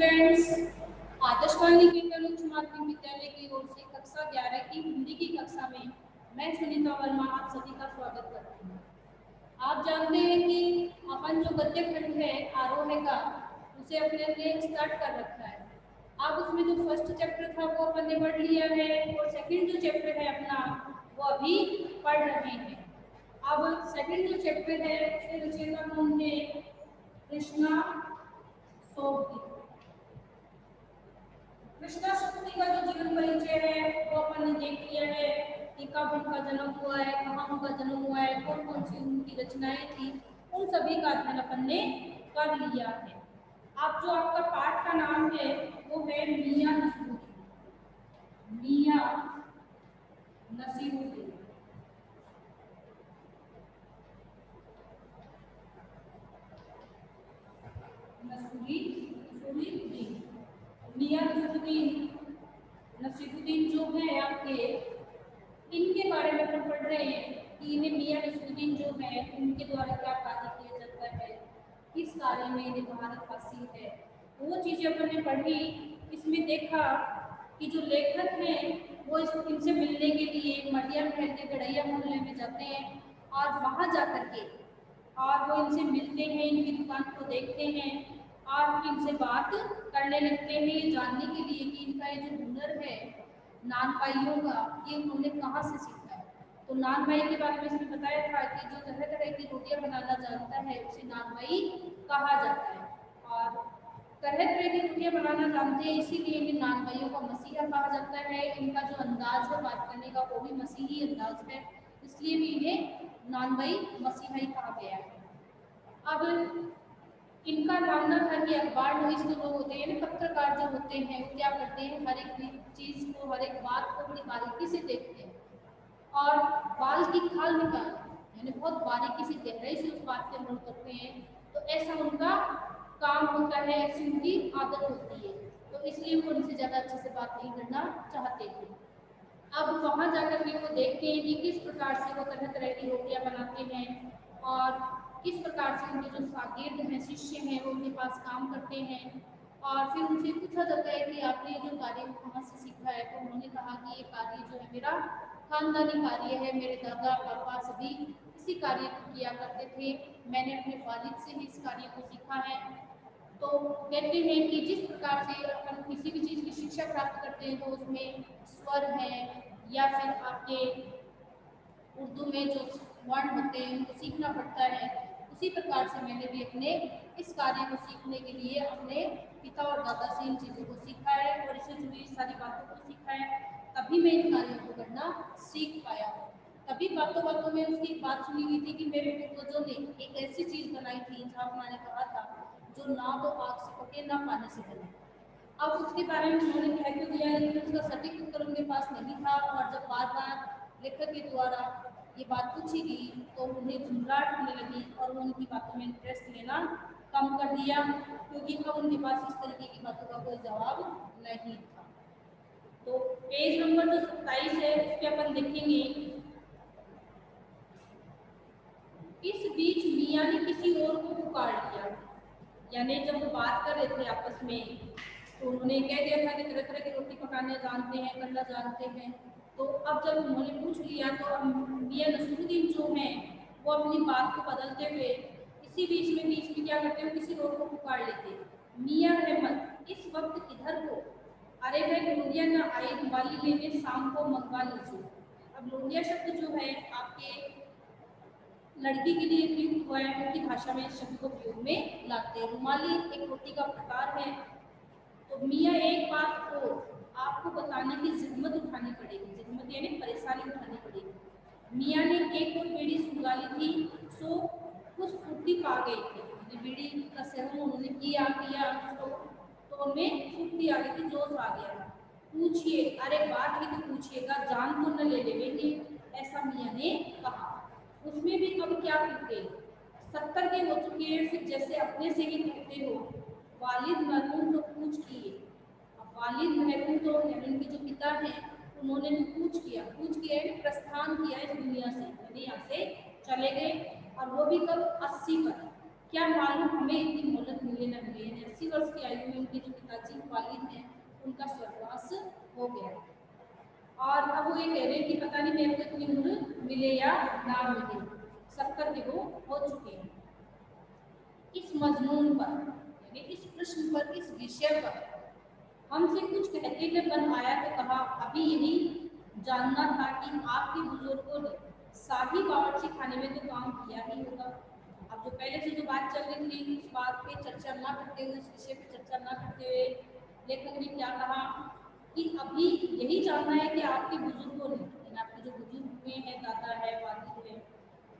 Students, आदर्शवाणी केंद्र उच्च माध्यमिक विद्यालय की ओर से कक्षा 11 की हिंदी की कक्षा में मैं सुनीता वर्मा आप सभी का स्वागत करती हूँ। आप जानते हैं कि अपन जो गद्य खंड है आरोह का उसे अपने ने स्टार्ट कर रखा है। अब उसमें जो फर्स्ट चैप्टर था वो अपन ने पढ़ लिया है और सेकंड जो चैप्टर है अपना वो अभी पढ़ रहे हैं। अब सेकंड जो चैप्टर है उसके रचयिता कौन है? कृष्णा सोबती। कृष्णा सोबती का जो जीवन परिचय है वो अपन ने देख लिया है कि कब उनका जन्म हुआ है, कहाँ उनका जन्म हुआ है, कौन कौन सी उनकी रचनाएं थी, उन सभी का अध्ययन अपन ने कर लिया है। अब जो आपका पाठ का नाम है वो है मियां नसीरुद्दीन। मियां नसीरुद्दीन। मियां नसीरुद्दीन जो है आपके, इनके बारे में अपन पढ़ रहे हैं कि इन्हें मियां नसीरुद्दीन जो है उनके द्वारा क्या कार्य किया जाता है, किस कार्य में इन्हें भारत हासिल है, वो चीजें अपन ने पढ़ी। इसमें देखा कि जो लेखक हैं वो इनसे मिलने के लिए मटिया महल के गड़ैया मोहल्ले में जाते हैं और वहाँ जाकर के और वो इनसे मिलते हैं, इनकी दुकान को देखते हैं और इनसे बात करने लगते हैं ये जानने के लिए कि इनका ये जो हुनर है नानपाइयों का ये उन्होंने कहाँ से सीखा है। तो नानपाई के बारे में इसमें बताया था कि जो तरह तरह की रोटियां बनाना जानता है उसे नानपाई कहा जाता है और तरह तरह की रोटियां बनाना जानते हैं इसीलिए इन्हें नानपाइयों का मसीहा कहा जाता है। इनका जो अंदाज है बात करने का वो भी मसीही अंदाज है, इसलिए भी इन्हें नानबाई मसीहा ही कहा गया है। अब इनका मानना था कि अखबार नवीस जो लोग होते हैं, पत्रकार जो होते हैं वो क्या करते हैं, हर एक चीज को हर एक बात को बड़ी बारीकी से देखते हैं और बाल की खाल निकालते हैं, यानी बहुत बारीकी से गहराई से उस बात पे अमल करते हैं। तो ऐसा उनका काम होता है, ऐसी उनकी आदत होती है, तो इसलिए वो उनसे ज़्यादा अच्छे से बात नहीं करना चाहते थे। अब वहाँ जाकर के वो देखते हैं कि किस प्रकार से वो तरह तरह की रोटियां बनाते हैं और किस प्रकार से उनके जो शागिर्द हैं, शिष्य हैं, वो उनके पास काम करते हैं। और फिर उनसे पूछा जाता है कि आपने जो कार्य कहाँ से सीखा है, तो उन्होंने कहा कि ये कार्य जो है मेरा खानदानी कार्य है, मेरे दादा पापा सभी इसी कार्य को किया करते थे, मैंने अपने वालिद से ही इस कार्य को सीखा है। तो कहते हैं कि जिस प्रकार से अपन किसी भी चीज़ की शिक्षा प्राप्त करते हैं तो उसमें स्वर है या फिर आपके उर्दू में जो वर्ण होते हैं उनको सीखना पड़ता है, उसी प्रकार से मैंने भी अपने इस कार्य को सीखने के लिए अपने पिता और दादा से इन चीज़ों को सीखा है और इससे जुड़ी सारी बातों को सीखा है, तभी मैं इन कार्यों को करना सीख पाया हूँ। तभी बातों बातों में उसकी एक बात सुनी हुई थी कि मेरे पूर्वजों ने एक ऐसी चीज़ बनाई थी जहाँ उन्होंने कहा था जो ना तो आग से पके ना पानी से बने। अब उसके बारे में उन्होंने कह क्यों दिया, लेकिन उसका सटीक उत्तर उनके पास नहीं था और जब बार बार लेखक के द्वारा ये बात पूछी गई तो उन्हें झुंझलाहट होने लगी और वो उनकी बातों में इंटरेस्ट लेना कम कर दिया, क्योंकि अब उनके पास इस तरीके की बातों का कोई जवाब नहीं था। तो पेज नंबर जो 27 है उस पर अपन देखेंगे, इस बीच मियाँ ने किसी और को पुकार लिया, यानी जब वो बात कर रहे थे आपस में तो उन्होंने कह दिया था कि तरह तरह की रोटी पकाने जानते हैं, करना जानते हैं। तो अब जब उन्होंने पूछ लिया तो मियाँ नसीरुद्दीन जो हैं वो अपनी बात को बदलते हुए इसी बीच में क्या करते हैं, किसी और को पुकार लेते, मियाँ अहमद इस वक्त किधर हो? अरे वह लोहिया न आई, दिवाली लेने शाम को मंगवा लीजिए। अब लोहिया शब्द जो है आपके लड़की के लिए प्रयुक्त हुआ है, उनकी भाषा में इस शब्द को प्रयोग में लाते हैं। रुमाली एक रोटी का प्रकार है। तो मियाँ एक बात को आपको बताने की जिम्मत उठानी पड़ेगी, जिम्मत यानी परेशानी उठानी पड़ेगी। मियाँ ने एक और बीड़ी सुलगा ली थी सो कुछ फुर्ती पा गए थे, बीड़ी का सेवन उन्होंने किया तो उनमें फुर्ती आ गई थी, जोश आ गया था। पूछिए, अरे बात ही तो पूछिएगा, जान तो न ले लेंगे, ऐसा मियाँ ने कहा। उसमें भी अब क्या कहते, 70 के हो चुके हैं, फिर जैसे अपने से ही कहते हो वालिद मरहूम तो पूछ किए। अब वालिद मरहूम तो यानी उनके जो पिता हैं उन्होंने भी पूछ किया यानी प्रस्थान किया इस दुनिया से, यानी यहाँ से चले गए और वो भी कब 80 पर। क्या मालूम हमें इतनी मोहलत मिले न मिले। यानी 80 वर्ष की आयु में उनके जो पिताजी वालिद हैं उनका स्वर्गवास हो गया। और अब वो ये कह रहे हैं कि पता नहीं मेरे को इतनी उम्र मिले या ना मिले, 70 के वो हो चुके हैं। इस मजमून पर यानी इस प्रश्न पर, इस विषय पर हमसे कुछ कहते हुए मन आया तो कहा, अभी यही जानना था कि आपके बुजुर्गों ने शाही बावर्ची खाने में तो काम किया ही होगा। अब जो पहले से जो बात चल रही थी उस बात पे चर्चा ना करते हुए, उस विषय पे चर्चा ना करते हुए लेखक ने क्या कहा कि अभी यही जानना है कि आपके बुजुर्गों ने, यानी आपके जो बुजुर्ग हुए हैं, दादा है, वालिद है,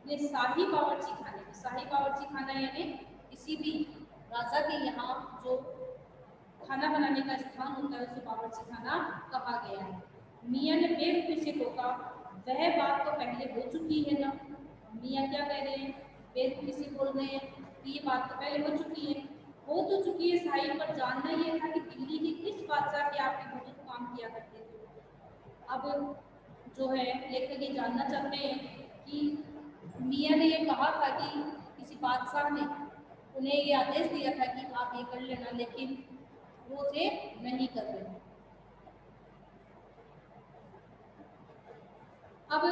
ने शाही बावर्ची खाने में, शाही बावर्ची खाना यानी किसी भी राजा के यहाँ जो खाना बनाने का स्थान होता है उसे बावर्ची खाना कहा गया है। मियाँ ने बेवकूफी से टोका, वह बात तो पहले हो चुकी है ना। मियाँ क्या कह रहे हैं, बेवकूफी से बोल रहे हैं कि ये बात तो पहले हो चुकी है। हो तो चुकी है शाही, पर जानना ये था कि दिल्ली के किस बादशाह के आपके बुजुर्ग काम किया करते थे। अब जो है लेखक ये जानना चाहते हैं कि मियाँ ने ये कहा था कि किसी बादशाह ने उन्हें ये आदेश दिया था कि आप ये कर लेना, लेकिन वो उसे नहीं कर रहे। अब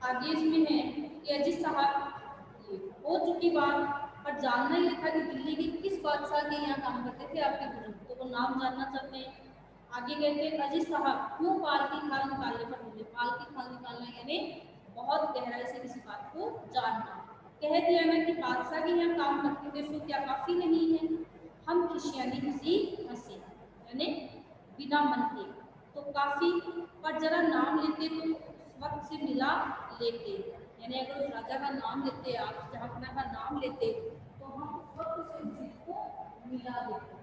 आगे इसमें है कि अजीत साहब ये हो चुकी बात, पर जानना ये था कि दिल्ली के किस बादशाह के यहाँ काम करते थे आपके बुजुर्ग, तो वो नाम जानना चाहते हैं। आगे कहते हैं, अजीत साहब क्यों पाल की खाल निकालने पर बोले। पाल की खाल निकालना यानी बहुत गहराई से किसी बात को जानना। कह दिया ना कि बादशाह के यहाँ काम करते थे, सो क्या काफी नहीं है। हम खिसियानी हंसी हंसे, यानी बिना मन के, तो काफी, पर जरा नाम लेते तो उस वक्त से मिला लेते। यानी अगर उस राजा का नाम लेते, आप जहांपना का नाम लेते, तो हम उस वक्त से उस चीज को मिला देते।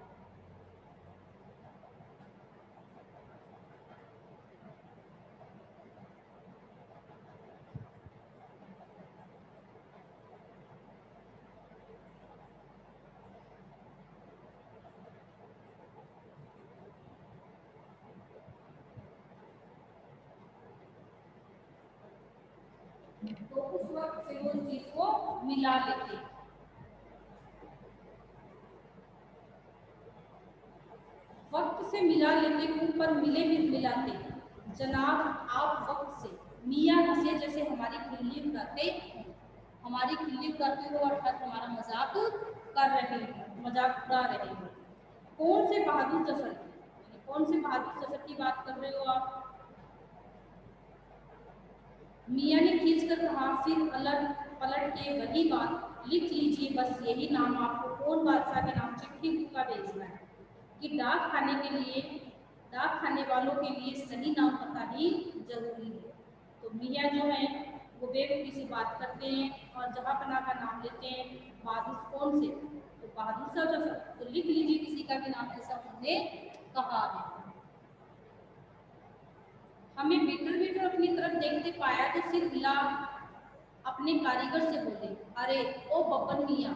तो उस वक्त से वो उस चीज को मिला लेते। वक्त से मिला लेते हूँ पर मिले भी मिलाते, जनाब आप वक्त से। मियाँ हंसे जैसे हमारी खिल्ली उड़ाते, हमारी खिल्ली उड़ाते हो अर्थात हमारा मजाक कर रहे हो, मजाक उड़ा रहे हो। कौन से बहादुर जफर, कौन से बहादुर जफर की बात कर रहे हो आप। मियाँ ने खींच कर कहा, फिर अलग पलट के वही बात, लिख लीजिए बस यही नाम, आपको कौन बादशाह के नाम चिट्ठी का भेजना है कि डाक खाने के लिए, डाक खाने वालों के लिए सही नाम पता ही जरूरी है। तो मियाँ जो है वो बेवकूफ़ी से बात करते हैं और जहाँ पना का नाम लेते हैं। बहादुर कौन से, तो बहादुर सा जफर, तो लिख लीजिए किसी का भी नाम ऐसा उन्होंने कहा है। हमें बिटर बिटर अपनी तरफ देखते पाया तो सिर हिला अपने कारीगर से बोले, अरे ओ बब्बन मियाँ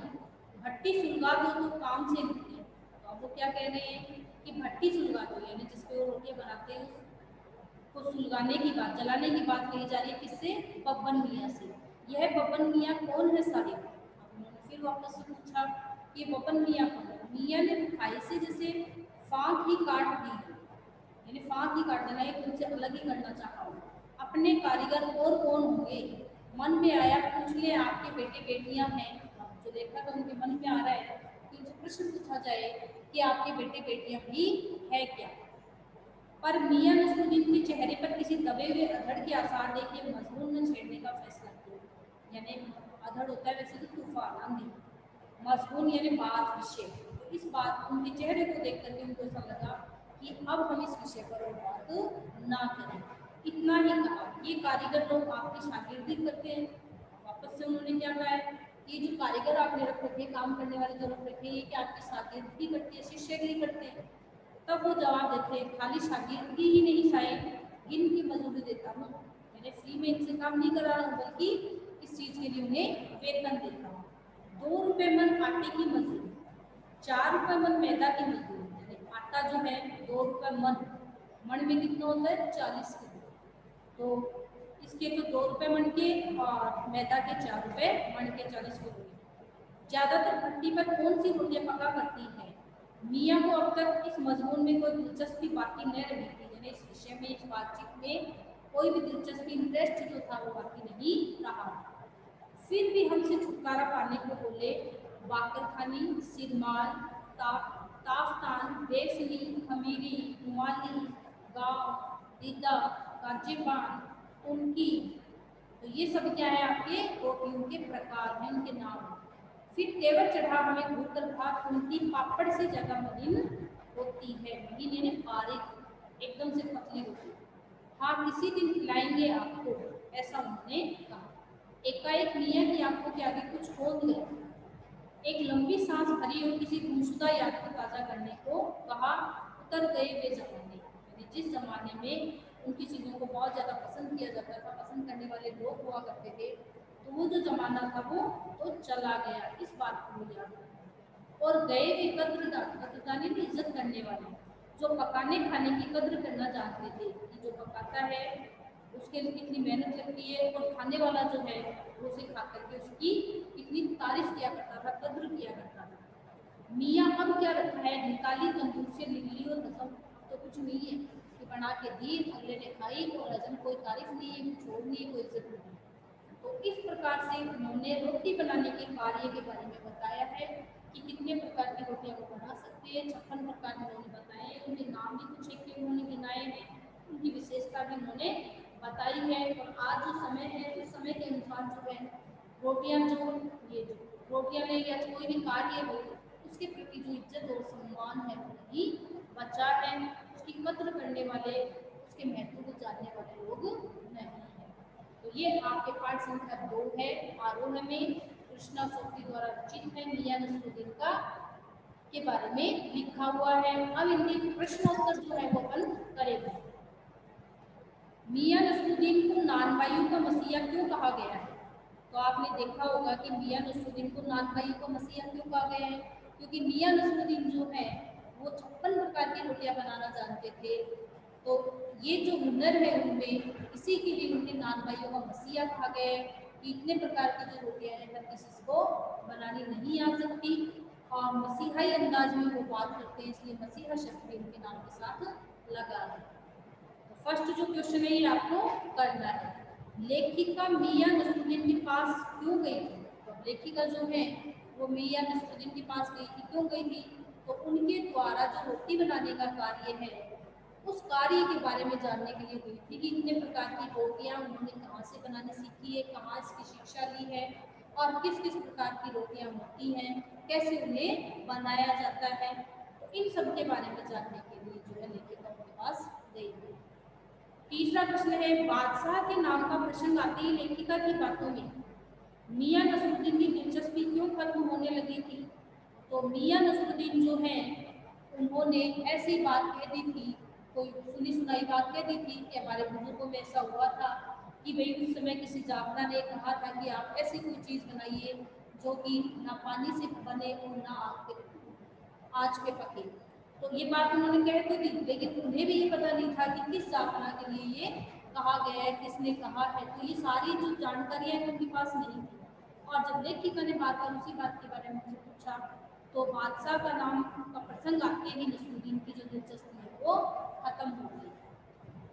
भट्टी सुलगा दो तो काम से निकले। तो अब वो क्या कह रहे हैं कि भट्टी सुलगा दो, यानी जिसपे वो रोटियां बनाते हैं उसको सुलगाने की बात, जलाने की बात कही जा रही है। किससे, बब्बन मियाँ से। यह बब्बन मियाँ कौन है साहिब। अब उन्होंने फिर वापस से पूछा कि बब्बन मियाँ कौन है। मियाँ ने खाई से जैसे फांक ही काट दी, यानी फांक ही काट देना, एक उनसे अलग ही करना चाहा हूँ। अपने कारीगर और कौन होंगे, मन में आया पूछ ले आपके बेटे बेटियां हैं। जो देखा तो उनके मन में आ रहा है कि उनसे प्रश्न पूछा जाए कि आपके बेटे बेटियां भी है क्या। पर मियाँ नसरुद्दीन के चेहरे पर किसी दबे हुए अधड़ के आसार देखे मजमून में छेड़ने का फैसला किया। यानी अधड़ होता है वैसे तो तूफान आंधी, मजमून यानी बात, विषय। तो इस बात, उनके चेहरे को देख करके उनको ऐसा लगा कि अब हम इस विषय पर और बात ना करें। इतना ही कहा, ये कारीगर लोग आपकी शागिर्दी करते हैं। वापस से उन्होंने क्या कहा है, ये जो कारीगर आपने रख रखे, काम करने वाले जो रख रखे, ये क्या आपकी शागिर्दी करते हैं, शिष्यगिरी करते हैं। तब वो जवाब देते हैं, खाली शागिर्दी ही नहीं साहिब, इनकी मजदूरी देता हूँ। मैंने फ्री में इनसे काम नहीं करा रहा हूँ, बल्कि इस चीज़ के लिए उन्हें वेतन देता हूँ। 2 रुपये मन आटे की मजदूरी, 4 रुपये मन मैदा की मजदूरी। यानी आटा जो है 2 रुपये मन, मन में कितना होता है 40 किलो, तो इसके तो 2 रुपये मन के और मैदा के 4 रुपये मन के 40 किलो। ज्यादातर भट्टी पर कौन सी रोटियां पका करती है? मियाँ को अब तक इस मजमून में कोई दिलचस्पी बाकी न रही थी, यानी इस विषय में, इस बातचीत में कोई भी दिलचस्पी, इंटरेस्ट जो था वो बाकी नहीं रहा। फिर भी हमसे छुटकारा पाने को बोले बाकर खानी, सिरमाल, ताफ्तान, बेसनी, खमीरी, रुमाली, गाँव, दीदा, गाजीबान, उनकी। तो ये सब क्या है आपके रोटियों के प्रकार हैं, उनके नाम। फिर तेवर चढ़ा हमें भूतल भात, उनकी पापड़ से ज्यादा मलिन होती है। मलिन यानी बारीक, एकदम से पतली रोटी। हाँ, किसी दिन खिलाएंगे आपको, ऐसा उन्होंने कहा। एकाएक मियाँ की आंखों के आगे कुछ हो गया। एक लंबी सांस भरी और किसी गुमशुदा याद को ताज़ा करने को कहा। उतर गए वे जमाने, यानी जिस जमाने में उनकी चीज़ों को बहुत ज़्यादा पसंद किया जाता था, पसंद करने वाले लोग हुआ करते थे, तो वो जो जमाना था वो तो चला गया, इस बात को याद रखना। और गए वे कद्रदान, कद्रदान यानी इज्जत करने वाले, जो पकाने खाने की कद्र करना जानते थे कि जो पकाता है उसके लिए कितनी मेहनत लगती है, और खाने वाला जो है वो उसे खा करके उसकी कितनी तारीफ किया करता था, कद्र किया करता था। मियाँ अब क्या रखा है, निकाली तंदूर से निकली और हजम तो कुछ नहीं है कि बना के दी, अगले ने खाई और हजम, कोई तारीफ नहीं है, कुछ छोड़ नहीं है, कोई इज्जत नहीं है। तो इस प्रकार से उन्होंने रोटी बनाने के कार्य के बारे में बताया है कि कितने प्रकार की रोटियां वो बना सकते हैं। 56 प्रकार उन्होंने बताए हैं, उनके नाम भी कुछ एक उन्होंने गिनाए हैं, उनकी विशेषता भी उन्होंने बताई है। और आज जो समय है, उस समय के अनुसार जो है रोटियां, जो ये जो रोटियां ले या कोई भी कार्य हो, उसके प्रति जो इज्जत और सम्मान है वो नहीं बचा है, उसकी कद्र करने वाले, उसके महत्व को जानने वाले लोग नहीं है। तो ये आपके पाठ संख्या 2 है, आरोह में कृष्णा सोफ्ती द्वारा रचित है, मियाँ नसरुद्दीन का के बारे में लिखा हुआ है। अब इनके प्रश्नोत्तर जो है वो अपन करेंगे। मियाँ नसरुद्दीन को नानबाइयों का मसीहा क्यों कहा गया है? तो आपने देखा होगा कि मियाँ नसरुद्दीन को नानबाइयों का मसीहा क्यों कहा गया है, क्योंकि मियाँ नसरुद्दीन जो है वो 56 प्रकार की रोटियां बनाना जानते थे। तो ये जो हुनर है उनमें, इसी के लिए उन्हें नानबाइयों का मसीहा कहा गया है कि इतने प्रकार की जो रोटियां हैं हर किसी को बनानी नहीं आ सकती, और मसीहाई अंदाज में वो बात करते हैं, इसलिए मसीहा शब्द भी उनके नाम के साथ लगा है। फर्स्ट जो क्वेश्चन है ये आपको करना है, लेखिका मियाँ नसरुद्दीन के पास क्यों गई थी? तो लेखिका जो है वो मियाँ नसरुद्दीन के पास गई थी, क्यों गई थी? तो उनके द्वारा जो रोटी बनाने का कार्य है, उस कार्य के बारे में जानने के लिए गई थी कि इतने प्रकार की रोटियां उन्होंने कहाँ से बनानी सीखी है, कहाँ इसकी शिक्षा ली है, और किस किस प्रकार की रोटियां होती हैं, कैसे उन्हें बनाया जाता है। तो इन सब के बारे में जानने के लिए जो है लेखिका उनके पास गई थी। तीसरा प्रश्न है, बादशाह के नाम का प्रसंग आते ही लेखिका की बातों में मियाँ नसरुद्दीन की दिलचस्पी क्यों खत्म होने लगी थी? तो मियाँ नसरुद्दीन जो है उन्होंने ऐसी बात कह दी थी, कोई सुनी सुनाई बात कह दी थी कि हमारे बुजुर्गों में ऐसा हुआ था कि भाई उस समय किसी जावना ने कहा था कि आप ऐसी कोई चीज़ बनाइए जो कि ना पानी से बने और ना आग पे पके। तो ये बात उन्होंने कह तो दी, लेकिन उन्हें भी ये पता नहीं था कि किस जावना के लिए ये कहा गया है, किसने कहा है। तो ये सारी जो जानकारियां उनके पास नहीं थी। और जब लेखिका ने बात उसी बात के बारे में मुझे पूछा, तो बादशाह का नाम का प्रसंग आके ही नसरुद्दीन की जो दिलचस्पी है वो खत्म हो गई,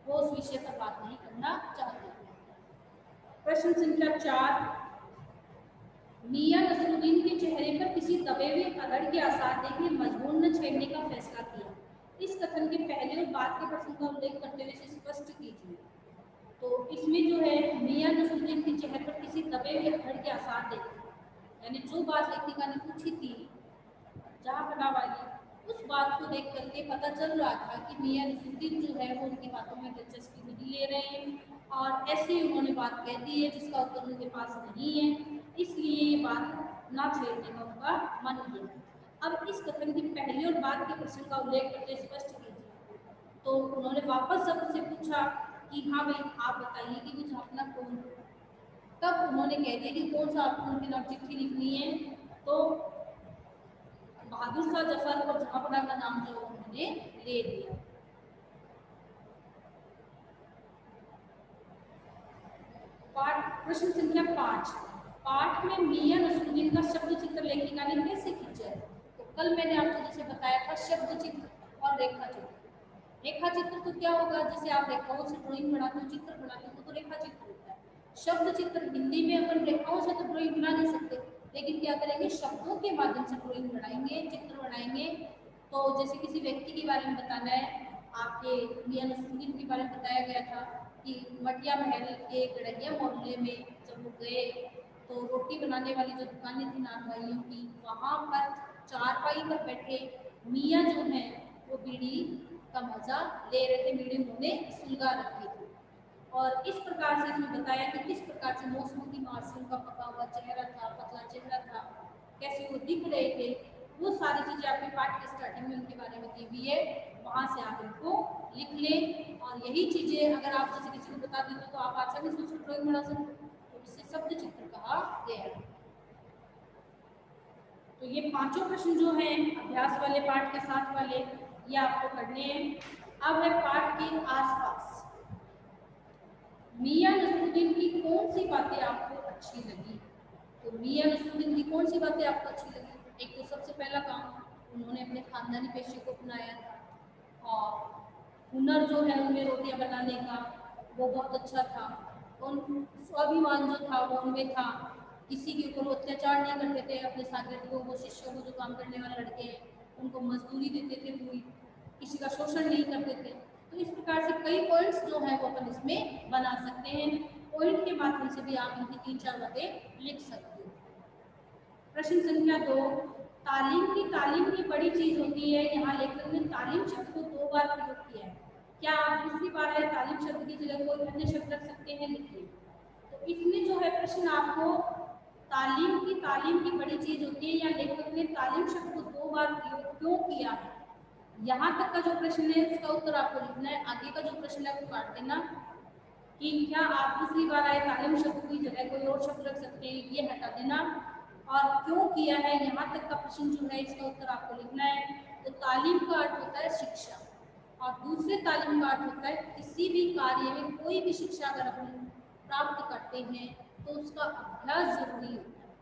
वो उस विषय पर बात नहीं करना चाहते। प्रश्न संख्या 4, मियाँ नसरुद्दीन के चेहरे पर किसी दबे हुए अधड़ के आसार देखे मजबूर न छेड़ने का फैसला किया। इस कथन के पहले और बाद के प्रसंग का उल्लेख करते हुए इसे स्पष्ट कीजिए। तो इसमें जो है मियाँ नसरुद्दीन के चेहरे पर किसी दबे हुए अधड़ के आसार देखे, यानी जो बात लेखिका ने पूछी थी जहाँपना वाली, उस बात को देख करके पता चल रहा था कि मियाँ नसरुद्दीन जो है वो उनकी बातों में दिलचस्पी नहीं ले रहे हैं, और ऐसे ही उन्होंने बात कह दी है जिसका उत्तर उनके पास नहीं है, इसलिए ये बात ना छेड़ने का उनका मन किया। अब इस कथन के पहले और बाद के प्रश्न का उल्लेख करके स्पष्ट कीजिए। तो उन्होंने वापस जब उससे पूछा कि हाँ भाई आप बताइए कि वो झांपना कौन, तब उन्होंने कह दिया कि कौन सा आपको उनके नाम चिट्ठी लिखनी है। तो बहादुर शाह जफर और झापड़ा का नाम जो उन्होंने ले लिया। प्रश्न संख्या 5, पाठ में मियां नसरुद्दीन का शब्द चित्र लेखिका ने कैसे खींचा है? तो कल मैंने आपको जैसे बताया था शब्द चित्र और रेखा चित्र। रेखा चित्र तो क्या होगा, जैसे आप रेखाओं से ड्राइंग बनाते हो, चित्र बनाते हो, तो रेखा चित्र होता है। शब्द चित्र, हिंदी में अपन रेखाओं से तो ड्राइंग बना नहीं सकते, लेकिन क्या करेंगे, शब्दों के माध्यम से ड्राइंग बनाएंगे, चित्र बनाएंगे। तो जैसे किसी व्यक्ति के बारे में बताना है, आपके मियां नसरुद्दीन के बारे में बताया गया था कि मटिया महल के गड़हिया मोहल्ले में जब वो गए तो रोटी बनाने वाली जो दुकानें थी नानवाइयों की, वहाँ पर चारपाई पर बैठे मियाँ जो हैं वो बीड़ी का मजा ले रहे थे, बीड़ी उन्होंने सुलगा रखी थी। और इस प्रकार से इसमें बताया कि किस प्रकार से मौसम की मार से उनका पका हुआ चेहरा था, पतला चेहरा था, कैसे वो दिख रहे थे। वो सारी चीजें आपके पाठ के स्टार्टिंग में उनके बारे में दी हुई है, वहां से आप इनको लिख लें। और यही चीजें अगर आप जैसे किसी को बता देते तो आप आसानी से उसको ड्राइंग बना सकते हो, तो इसे शब्द चित्र कहा गया है। तो ये पांचों प्रश्न जो हैं अभ्यास वाले पाठ के साथ वाले, ये आपको करने हैं। अब है पाठ के आसपास। मियां नसरुद्दीन की कौन सी बातें आपको अच्छी लगी? तो मियां नसरुद्दीन की कौन सी बातें आपको अच्छी लगी? एक तो सबसे पहला काम, उन्होंने अपने खानदानी पेशे को अपनाया था और हुनर जो है उनमें रोटियां बनाने का वो बहुत अच्छा था। उन स्वाभिमान जो था वो उनमें था, किसी के ऊपर अत्याचार नहीं करते थे, अपने शागिर्दों को, शिष्यों को, जो काम करने वाले लड़के हैं उनको मजदूरी देते थे पूरी, किसी का शोषण नहीं करते थे। तो इस प्रकार से कई पॉइंट्स जो हैं वो अपन इसमें बना सकते हैं। पॉइंट के माध्यम से भी आप इनकी 3-4 बातें लिख सकते हो। प्रश्न संख्या 2, तालीम की बड़ी चीज होती है। यहाँ लेखक ने तालीम शब्द को 2 बार प्रयोग किया है। क्या आप दूसरी बार है तालीम शब्द की जगह कोई अन्य शब्द रख सकते हैं? लिखिए। तो इसमें जो है प्रश्न आपको तालीम की बड़ी चीज होती है, या लेखक ने तालीम शब्द को 2 बार प्रयोग क्यों किया है, यहाँ तक का जो प्रश्न है उसका उत्तर आपको लिखना है। आगे का जो प्रश्न है वो काट देना कि क्या आप दूसरी बार आए तालीम शब्द की जगह कोई और शब्द रख सकते हैं, ये हटा देना। और क्यों किया है, यहाँ तक का प्रश्न जो है इसका उत्तर आपको लिखना है। तो तालीम का अर्थ होता है शिक्षा, और दूसरे तालीम का अर्थ होता है किसी भी कार्य में कोई भी शिक्षा अगर हम प्राप्त करते हैं तो उसका अभ्यास जरूरी होता है।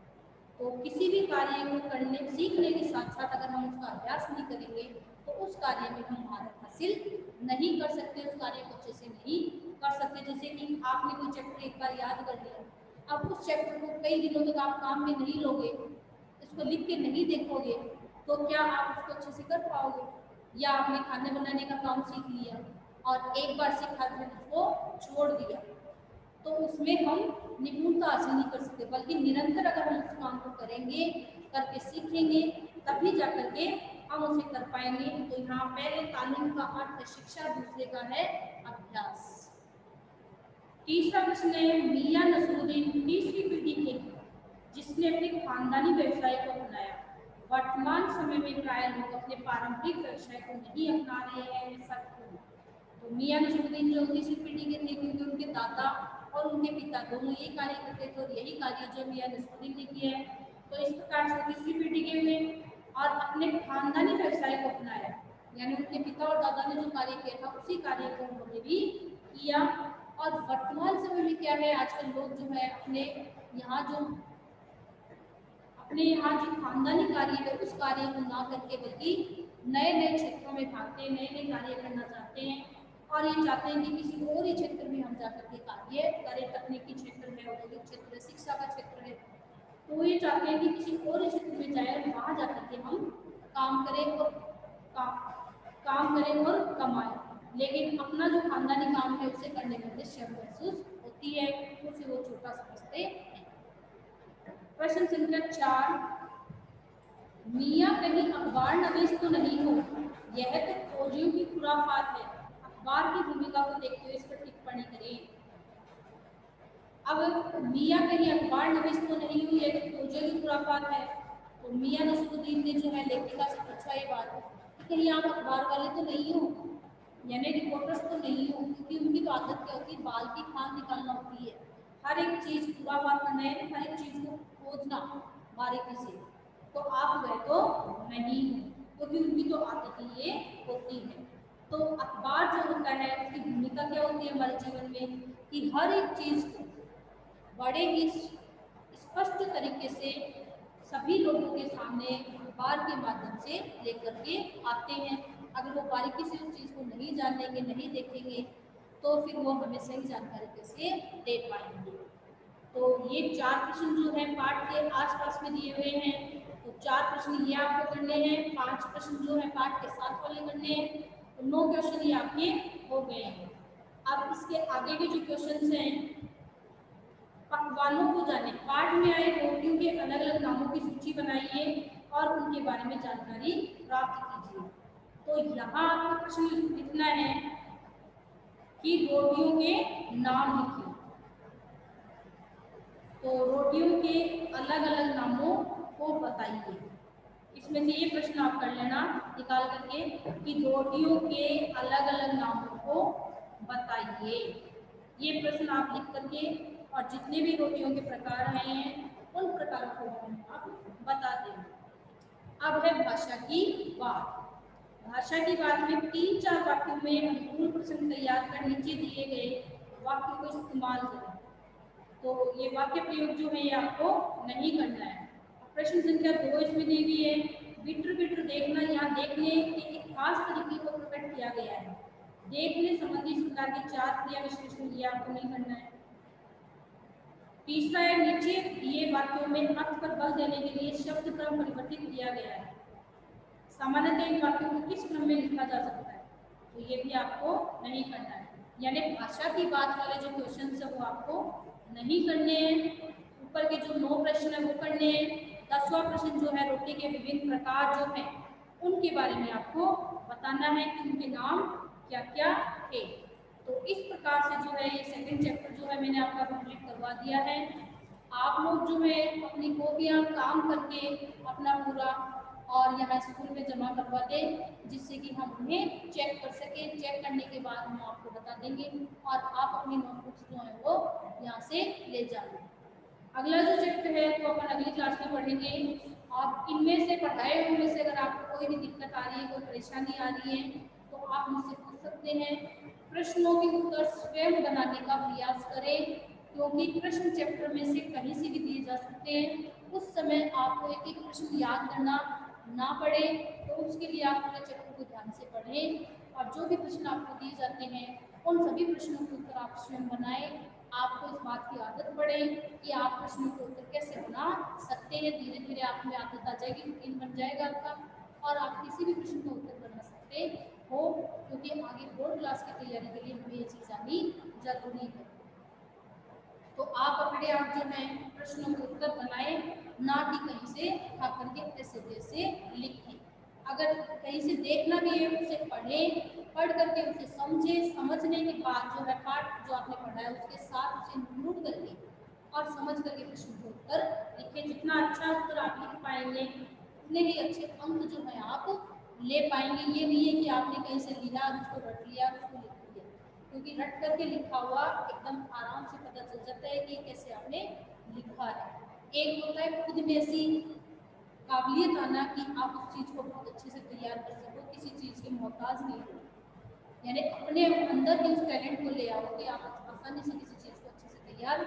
तो किसी भी कार्य को करने सीखने के साथ साथ अगर हम उसका अभ्यास नहीं करेंगे तो उस कार्य में हम महारत हासिल नहीं कर सकते, उस कार्य को अच्छे से नहीं कर सकते। जैसे कि आपने कोई चैप्टर एक बार याद कर लिया, अब उस चैप्टर को कई दिनों तक आप काम में नहीं लोगे, इसको लिख के नहीं देखोगे, तो क्या आप उसको अच्छे से कर पाओगे? या आपने खाने बनाने का काम सीख लिया और एक बार सीखा फिर उसको छोड़ दिया, तो उसमें हम निपुणता हासिल नहीं कर सकते, बल्कि निरंतर अगर हम उस काम को करेंगे, करके सीखेंगे, तभी जा करके हम उसे कर पाएंगे। तो यहाँ पहले तालीम का अर्थ है शिक्षा, दूसरे का है अभ्यास। तीसरा प्रश्न है, मियां नसरुद्दीन तीसरी पीढ़ी के जिसने अपने खानदानी व्यवसाय को अपनाया। वर्तमान समय में प्राय लोग अपने पारंपरिक व्यवसाय को नहीं अपना रहे हैं, ऐसा क्यों? तो मियां नसरुद्दीन जो तीसरी पीढ़ी के थे, क्योंकि उनके दादा और उनके पिता दोनों ये कार्य करते थे, और यही कार्य जो मियां नसरुद्दीन ने किया है। तो इस प्रकार से तीसरी पीढ़ी के हुए और अपने खानदानी व्यवसाय को अपनाया, यानी उनके पिता और दादा ने जो कार्य किया था उसी कार्य को उन्होंने भी किया। और वर्तमान समय में क्या है, आजकल लोग जो है अपने यहाँ जो खानदानी कार्य है उस कार्य को ना करके बल्कि नए नए क्षेत्रों में भागते हैं, नए नए कार्य करना चाहते हैं, और ये चाहते हैं कि किसी और ही क्षेत्र में हम जाकर के कार्य करें। तकनीकी क्षेत्र है, औद्योगिक क्षेत्र है, शिक्षा का क्षेत्र है, तो ये चाहते हैं कि किसी और ही क्षेत्र में जाए और वहाँ जाकर के हम काम करें और काम करें और कमाएं। लेकिन अपना जो खानदानी काम है उसे करने में उन्हें शर्म महसूस होती है, उसे वो छोटा समझते हैं। प्रश्न संख्या 4, मियां कहीं अखबार नवीस तो नहीं हो, यह तो खोजियों की खुराफात है। अखबार की भूमिका को देखते हुए इस पर टिप्पणी करें। अब मियां कहीं अखबार नवीस तो नहीं हुई, यह तो खोजियों की खुराफात है। तो मियां नसरुद्दीन ने जो है लेखिका से पूछा ये बात कि कहीं आप अखबार वाले तो नहीं हो, यानी रिपोर्टर्स तो नहीं हो, क्योंकि उनकी तो आदत क्या होती है, बाल की खान निकालना होती है, हर एक चीज खुराफात करना है, हर एक चीज को खोजना बारीकी से। तो आप गए तो नहीं, क्योंकि उनकी तो आदत ही ये होती है। तो अखबार जो होता है उसकी भूमिका क्या होती है हमारे जीवन में, कि हर एक चीज को बड़े ही स्पष्ट तरीके से सभी लोगों के सामने अखबार के माध्यम से लेकर के आते हैं। अगर वो बारीकी से उस चीज़ को नहीं जानेंगे, नहीं देखेंगे, तो फिर वो हमें सही जानकारी कैसे दे पाएंगे। तो ये 4 प्रश्न जो है पाठ के आसपास में दिए हुए हैं। तो 4 प्रश्न ये आपको करने हैं, 5 प्रश्न जो है पाठ के साथ वाले करने हैं। तो 9 क्वेश्चन ये आपके हो गए हैं। अब इसके आगे के जो क्वेश्चन हैं, पकवानों को जाने, पाठ में आए रोटियों के अलग अलग नामों की सूची बनाइए और उनके बारे में जानकारी प्राप्त कीजिए। तो यहाँ आपको प्रश्न लिखना है कि रोटियों के नाम लिखिए। तो रोटियों के अलग अलग नामों को बताइए। इसमें से ये प्रश्न आप कर लेना निकाल करके कि रोटियों के अलग अलग नामों को बताइए। ये प्रश्न आप लिख करके और जितने भी रोटियों के प्रकार हैं उन प्रकारों को आप बता दें। अब है भाषा की बात। भाषा की बात में 3-4 वाक्यों में अनुकूल प्रश्न तैयार कर नीचे दिए गए वाक्यों को इस्तेमाल करें। तो ये वाक्य प्रयोग जो है ये आपको नहीं करना है। प्रश्न संख्या 2 इसमें दी हुई है, बिटर बिटर देखना, यहाँ देखने के एक खास तरीके को प्रकट किया गया है। देखने संबंधी इस प्रकार के 4 क्रिया विशेषण ये आपको नहीं करना है। तीसरा है, नीचे दिए वाक्यों में अर्थ पर बल देने के लिए शब्द क्रम परिवर्तित किया गया है। सामान्यतः इन वाक्यों को किस क्रम में लिखा जा सकता है, तो ये भी आपको नहीं करना है। यानी भाषा की बात वाले जो क्वेश्चन है वो आपको नहीं करने हैं। ऊपर के जो 9 प्रश्न है वो करने हैं। 10वां प्रश्न जो है रोटी के विभिन्न प्रकार जो हैं उनके बारे में आपको बताना है कि उनके नाम क्या क्या है। तो इस प्रकार से जो है ये सेकंड चैप्टर जो है मैंने आपका कंप्लीट करवा दिया है। आप लोग जो है अपनी कॉपियाँ काम करके अपना पूरा और यहाँ स्कूल में जमा करवा दें, जिससे कि हम उन्हें चेक कर सकें। चेक करने के बाद हम आपको बता देंगे और आप अपनी नोटबुक्स जो है वो यहाँ से ले जाएं। अगला जो चैप्टर है तो अपन अगली क्लास में पढ़ेंगे। आप इनमें से पढ़ाए हुए में से अगर आपको कोई भी दिक्कत आ रही है, कोई परेशानी आ रही है, तो आप मुझसे पूछ सकते हैं। प्रश्नों के उत्तर स्वयं बनाने का प्रयास करें, क्योंकि प्रश्न चैप्टर में से कहीं से भी दिए जा सकते हैं। उस समय आपको एक एक प्रश्न याद करना ना पड़े, तो उसके लिए आप पूरे चैप्टर को ध्यान से पढ़ें और जो भी प्रश्न आपको दिए जाते हैं उन सभी प्रश्नों के उत्तर आप स्वयं बनाएं। आपको इस बात की आदत पड़े कि आप प्रश्नों के उत्तर कैसे बना सकते हैं। धीरे धीरे आप में आदत आ जाएगी, रूटीन बन जाएगा आपका और आप किसी भी प्रश्न का उत्तर बना सकते हो, क्योंकि आगे बोर्ड क्लास की तैयारी के लिए हमें ये चीज़ आनी जरूरी है। तो आप अपने आप जो है प्रश्नों के उत्तर बनाएं, ना कि कहीं से उठा करके ऐसे जैसे लिखें। अगर कहीं से देखना भी है उसे पढ़ें, पढ़ करके उसे समझें, समझने के बाद जो है पाठ जो आपने पढ़ा है उसके साथ उसे नोट करके और समझ करके प्रश्न के उत्तर लिखें। जितना अच्छा उत्तर आप लिख पाएंगे उतने ही अच्छे अंक जो है आप ले पाएंगे। ये नहीं है कि आपने कहीं से लिया और उसको रट लिया और उसको लिख दिया, क्योंकि रट करके लिखा हुआ एकदम आराम से पता चल जाता है कि कैसे आपने लिखा है। एक होता है खुद में ऐसी काबिलियत आना कि आप उस चीज़ को बहुत अच्छे से तैयार कर सको, किसी चीज़ के मोहताज नहीं हो, यानी अपने अंदर ही उस टैलेंट को ले आओ कि आप आसानी से किसी चीज़ को अच्छे से तैयार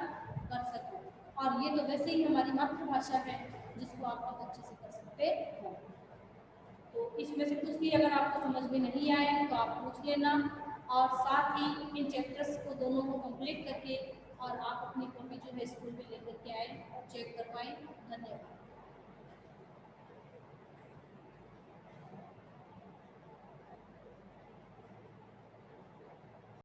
कर सको। और ये तो वैसे ही हमारी मातृभाषा है जिसको आप बहुत अच्छे से कर सकते हो। तो इसमें से कुछ भी अगर आपको समझ में नहीं आए तो आप पूछ लेना, और साथ ही इन चैप्टर्स को दोनों को कंप्लीट करके और आप अपनी कॉपी जो है स्कूल में लेकर के आए और चेक करवाएं। धन्यवाद।